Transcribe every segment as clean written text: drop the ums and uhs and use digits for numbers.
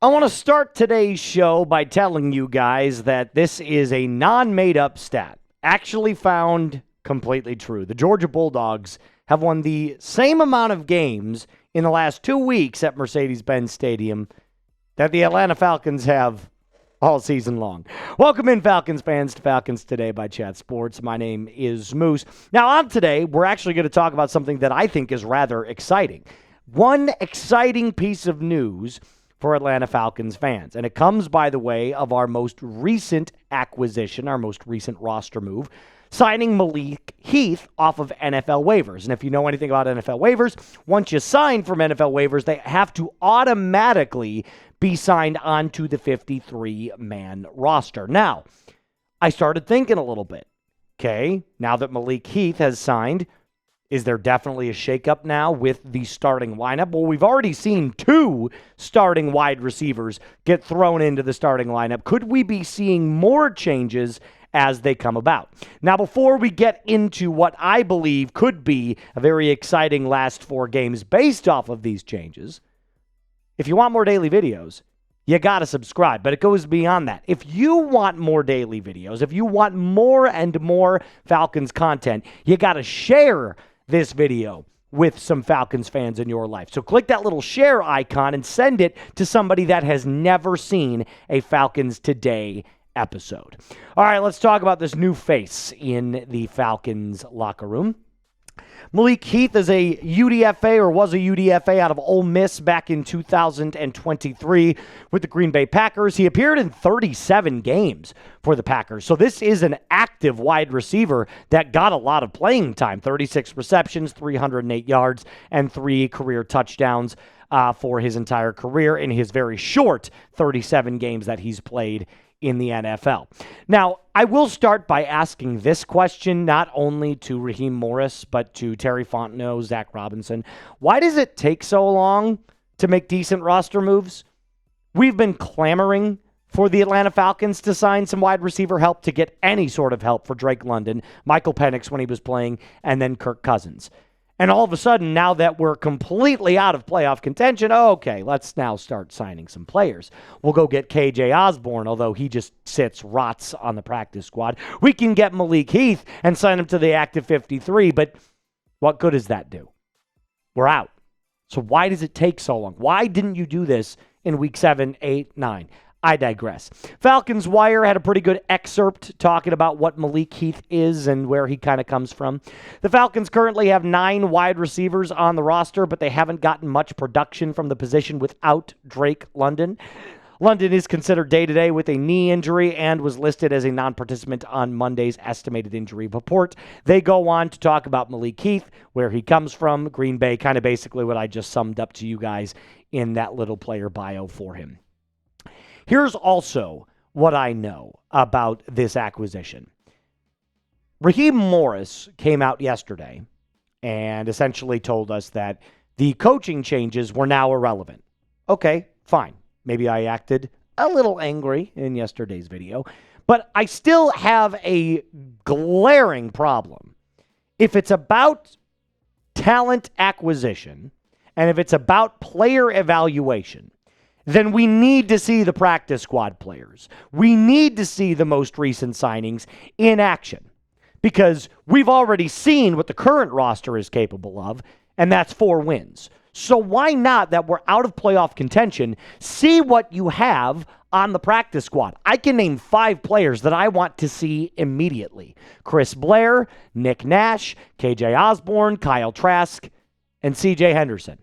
I want to start today's show by telling you guys that this is a non-made-up stat, actually found completely true. The Georgia Bulldogs have won the same amount of games in the last 2 weeks at Mercedes-Benz Stadium that the Atlanta Falcons have all season long. Welcome in, Falcons fans, to Falcons Today by Chat Sports. My name is Moose. Now, on today, we're actually going to talk about something that I think is rather exciting. One exciting piece of news for Atlanta Falcons fans. And it comes by the way of our most recent acquisition, our most recent roster move, signing Malik Heath off of NFL waivers. And if you know anything about NFL waivers, once you sign from NFL waivers, they have to automatically be signed onto the 53-man roster. Now, I started thinking a little bit. Okay, now that Malik Heath has signed, is there definitely a shakeup now with the starting lineup? Well, we've already seen 2 starting wide receivers get thrown into the starting lineup. Could we be seeing more changes as they come about? Now, before we get into what I believe could be a very exciting last 4 games based off of these changes, if you want more daily videos, you got to subscribe, but it goes beyond that. If you want more daily videos, if you want more and more Falcons content, you got to share this video with some Falcons fans in your life. So click that little share icon and send it to somebody that has never seen a Falcons Today episode. All right, let's talk about this new face in the Falcons locker room. Malik Heath is a UDFA, or was a UDFA, out of Ole Miss back in 2023 with the Green Bay Packers. He appeared in 37 games for the Packers. So this is an active wide receiver that got a lot of playing time. 36 receptions, 308 yards, and 3 career touchdowns for his entire career in his very short 37 games that he's played in the NFL. Now, I will start by asking this question, not only to Raheem Morris, but to Terry Fontenot, Zach Robinson. Why does it take so long to make decent roster moves? We've been clamoring for the Atlanta Falcons to sign some wide receiver help, to get any sort of help for Drake London, Michael Penix when he was playing, and then Kirk Cousins. And all of a sudden, now that we're completely out of playoff contention, okay, let's now start signing some players. We'll go get KJ Osborn, although he just rots on the practice squad. We can get Malik Heath and sign him to the active 53, but what good does that do? We're out. So why does it take so long? Why didn't you do this in week 7, 8, 9? I digress. Falcons Wire had a pretty good excerpt talking about what Malik Heath is and where he kind of comes from. The Falcons currently have 9 wide receivers on the roster, but they haven't gotten much production from the position without Drake London. London is considered day-to-day with a knee injury and was listed as a non-participant on Monday's estimated injury report. They go on to talk about Malik Heath, where he comes from, Green Bay, kind of basically what I just summed up to you guys in that little player bio for him. Here's also what I know about this acquisition. Raheem Morris came out yesterday and essentially told us that the coaching changes were now irrelevant. Okay, fine. Maybe I acted a little angry in yesterday's video, but I still have a glaring problem. If it's about talent acquisition and if it's about player evaluation, then we need to see the practice squad players. We need to see the most recent signings in action, because we've already seen what the current roster is capable of, and that's 4 wins. So why not, that we're out of playoff contention, see what you have on the practice squad? I can name 5 players that I want to see immediately. Chris Blair, Nick Nash, KJ Osborn, Kyle Trask, and CJ Henderson.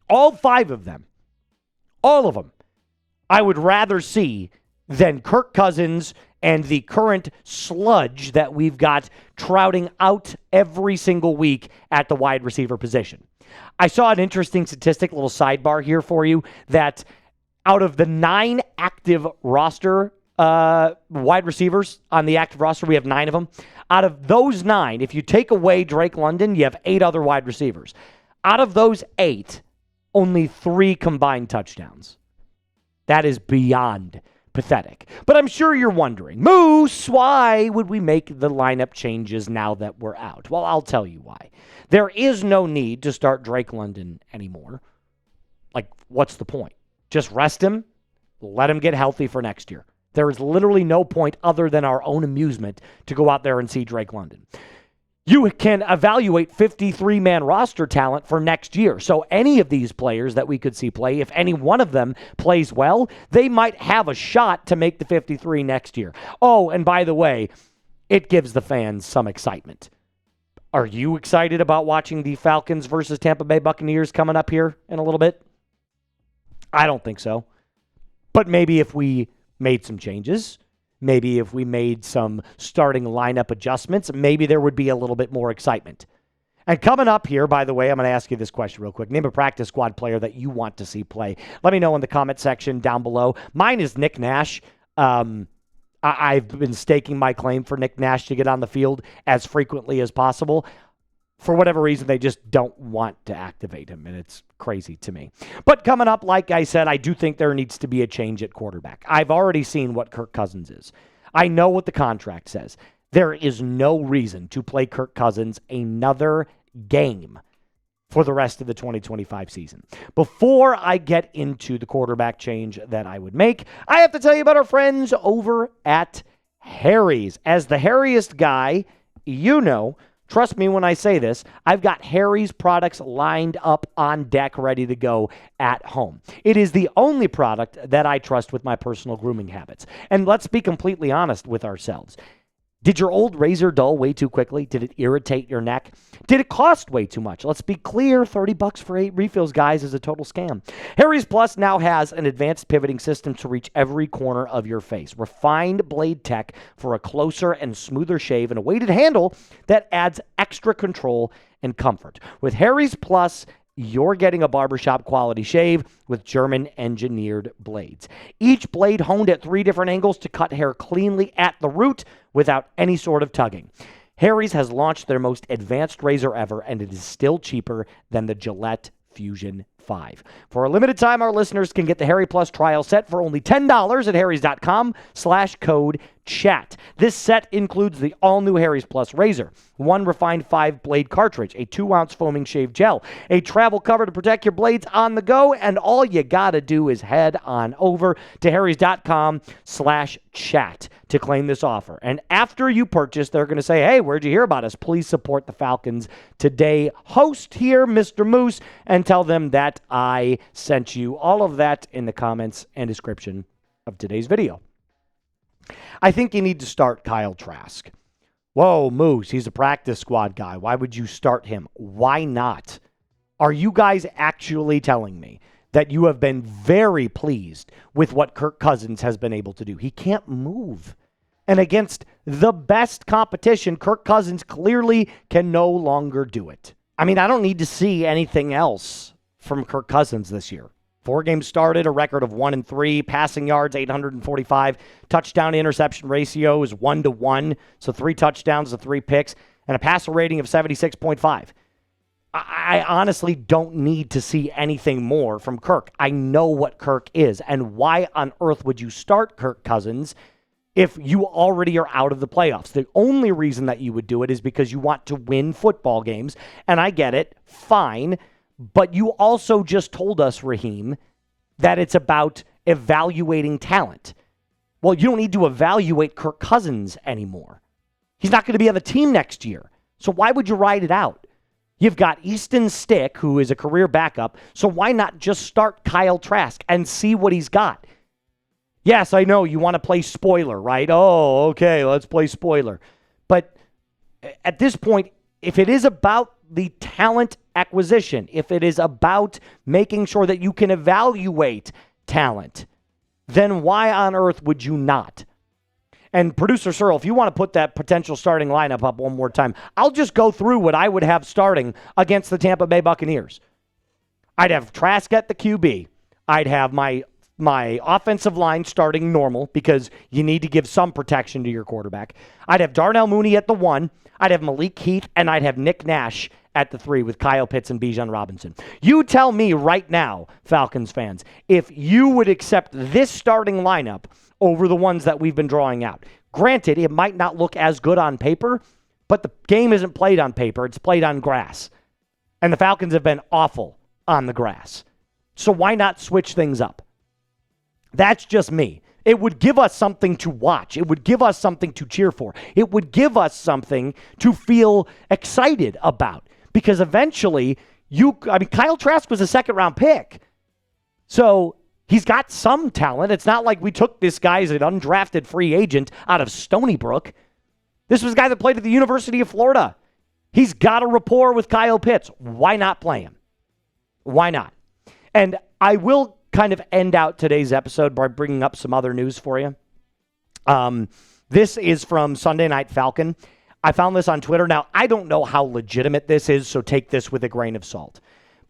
All 5 of them. All of them, I would rather see than Kirk Cousins and the current sludge that we've got trouting out every single week at the wide receiver position. I saw an interesting statistic, little sidebar here for you, that out of the 9 active roster wide receivers on the active roster, we have 9 of them. Out of those 9, if you take away Drake London, you have 8 other wide receivers. Out of those 8, only 3 combined touchdowns. That is beyond pathetic. But I'm sure you're wondering, Moose, why would we make the lineup changes now that we're out? Well, I'll tell you why. There is no need to start Drake London anymore. Like, what's the point? Just rest him, let him get healthy for next year. There is literally no point other than our own amusement to go out there and see Drake London. You can evaluate 53-man roster talent for next year. So any of these players that we could see play, if any one of them plays well, they might have a shot to make the 53 next year. Oh, and by the way, it gives the fans some excitement. Are you excited about watching the Falcons versus Tampa Bay Buccaneers coming up here in a little bit? I don't think so. But maybe if we made some changes, maybe if we made some starting lineup adjustments, maybe there would be a little bit more excitement. And coming up here, by the way, I'm going to ask you this question real quick. Name a practice squad player that you want to see play. Let me know in the comment section down below. Mine is Nick Nash. I've been staking my claim for Nick Nash to get on the field as frequently as possible. For whatever reason, they just don't want to activate him, and it's crazy to me. But coming up, like I said, I do think there needs to be a change at quarterback. I've already seen what Kirk Cousins is. I know what the contract says. There is no reason to play Kirk Cousins another game for the rest of the 2025 season. Before I get into the quarterback change that I would make, I have to tell you about our friends over at Harry's. As the hairiest guy, you know, trust me when I say this, I've got Harry's products lined up on deck ready to go at home. It is the only product that I trust with my personal grooming habits. And let's be completely honest with ourselves. Did your old razor dull way too quickly? Did it irritate your neck? Did it cost way too much? Let's be clear, $30 for 8 refills, guys, is a total scam. Harry's Plus now has an advanced pivoting system to reach every corner of your face. Refined blade tech for a closer and smoother shave and a weighted handle that adds extra control and comfort. With Harry's Plus, you're getting a barbershop quality shave with German-engineered blades. Each blade honed at 3 different angles to cut hair cleanly at the root without any sort of tugging. Harry's has launched their most advanced razor ever, and it is still cheaper than the Gillette Fusion 5. For a limited time, our listeners can get the Harry Plus trial set for only $10 at harrys.com/code chat. This set includes the all-new Harry's Plus razor, 1 refined 5-blade cartridge, a 2-ounce foaming shave gel, a travel cover to protect your blades on the go, and all you gotta do is head on over to harrys.com/chat to claim this offer. And after you purchase, they're going to say, hey, where'd you hear about us? Please support the Falcons Today host here, Mr. Moose, and tell them that I sent you. All of that in the comments and description of today's video. I think you need to start Kyle Trask. Whoa, Moose, he's a practice squad guy. Why would you start him? Why not? Are you guys actually telling me that you have been very pleased with what Kirk Cousins has been able to do? He can't move. And against the best competition, Kirk Cousins clearly can no longer do it. I mean, I don't need to see anything else from Kirk Cousins this year. 4 games started, a record of 1-3, passing yards 845, touchdown to interception ratio is 1-1, so 3 touchdowns to 3 picks, and a passer rating of 76.5. I honestly don't need to see anything more from Kirk. I know what Kirk is, and why on earth would you start Kirk Cousins if you already are out of the playoffs? The only reason that you would do it is because you want to win football games, and I get it, fine. But you also just told us, Raheem, that it's about evaluating talent. Well, you don't need to evaluate Kirk Cousins anymore. He's not going to be on the team next year. So why would you ride it out? You've got Easton Stick, who is a career backup, so why not just start Kyle Trask and see what he's got? Yes, I know you want to play spoiler, right? Oh, okay, let's play spoiler. But at this point, if it is about the talent acquisition, if it is about making sure that you can evaluate talent, then why on earth would you not? And Producer Searle, if you want to put that potential starting lineup up one more time, I'll just go through what I would have starting against the Tampa Bay Buccaneers. I'd have Trask at the QB. I'd have my offensive line starting normal because you need to give some protection to your quarterback. I'd have Darnell Mooney at the 1. I'd have Malik Heath, and I'd have Nick Nash at the 3 with Kyle Pitts and Bijan Robinson. You tell me right now, Falcons fans, if you would accept this starting lineup over the ones that we've been drawing out. Granted, it might not look as good on paper, but the game isn't played on paper. It's played on grass. And the Falcons have been awful on the grass. So why not switch things up? That's just me. It would give us something to watch. It would give us something to cheer for. It would give us something to feel excited about. Because eventually, Kyle Trask was a second-round pick. So he's got some talent. It's not like we took this guy as an undrafted free agent out of Stony Brook. This was a guy that played at the University of Florida. He's got a rapport with Kyle Pitts. Why not play him? Why not? And I will kind of end out today's episode by bringing up some other news for you. This is from Sunday Night Falcon. I found this on Twitter. Now, I don't know how legitimate this is, so take this with a grain of salt.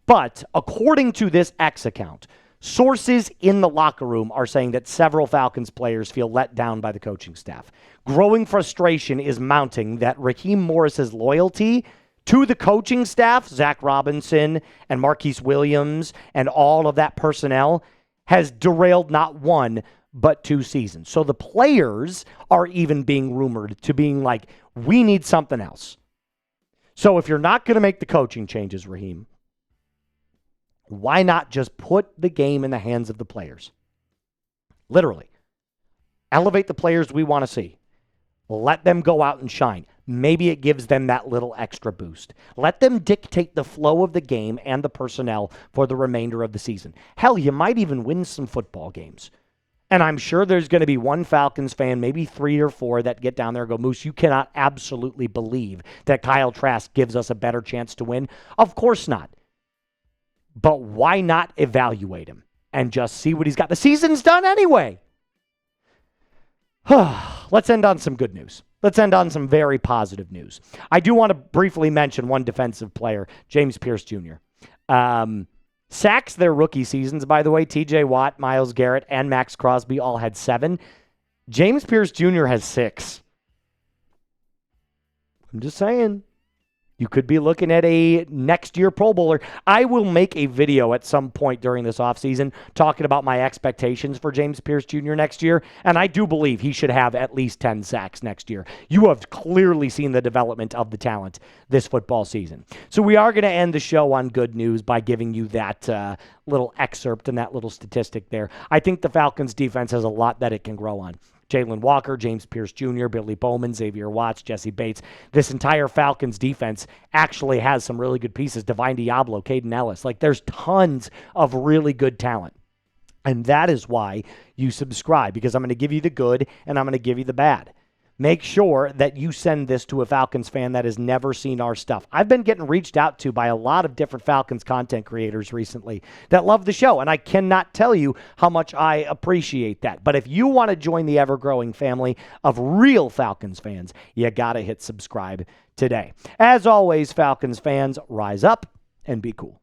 But according to this X account, sources in the locker room are saying that several Falcons players feel let down by the coaching staff. Growing frustration is mounting that Raheem Morris's loyalty to the coaching staff, Zach Robinson and Marquise Williams and all of that personnel, has derailed not one, but 2 seasons. So the players are even being rumored to being like, we need something else. So if you're not going to make the coaching changes, Raheem, why not just put the game in the hands of the players? Literally. Elevate the players we want to see. Let them go out and shine. Maybe it gives them that little extra boost. Let them dictate the flow of the game and the personnel for the remainder of the season. Hell, you might even win some football games. And I'm sure there's going to be one Falcons fan, maybe 3 or 4, that get down there and go, Moose, you cannot absolutely believe that Kyle Trask gives us a better chance to win. Of course not. But why not evaluate him and just see what he's got? The season's done anyway. Let's end on some good news. Let's end on some very positive news. I do want to briefly mention one defensive player, James Pierce Jr. Sacks their rookie seasons, by the way. TJ Watt, Myles Garrett, and Max Crosby all had 7. James Pierce Jr. has 6. I'm just saying. You could be looking at a next year Pro Bowler. I will make a video at some point during this offseason talking about my expectations for James Pierce Jr. next year, and I do believe he should have at least 10 sacks next year. You have clearly seen the development of the talent this football season. So we are going to end the show on good news by giving you that little excerpt and that little statistic there. I think the Falcons defense has a lot that it can grow on. Jalen Walker, James Pierce Jr., Billy Bowman, Xavier Watts, Jesse Bates. This entire Falcons defense actually has some really good pieces. Divine Diablo, Caden Ellis. Like, there's tons of really good talent. And that is why you subscribe, because I'm going to give you the good and I'm going to give you the bad. Make sure that you send this to a Falcons fan that has never seen our stuff. I've been getting reached out to by a lot of different Falcons content creators recently that love the show, and I cannot tell you how much I appreciate that. But if you want to join the ever-growing family of real Falcons fans, you got to hit subscribe today. As always, Falcons fans, rise up and be cool.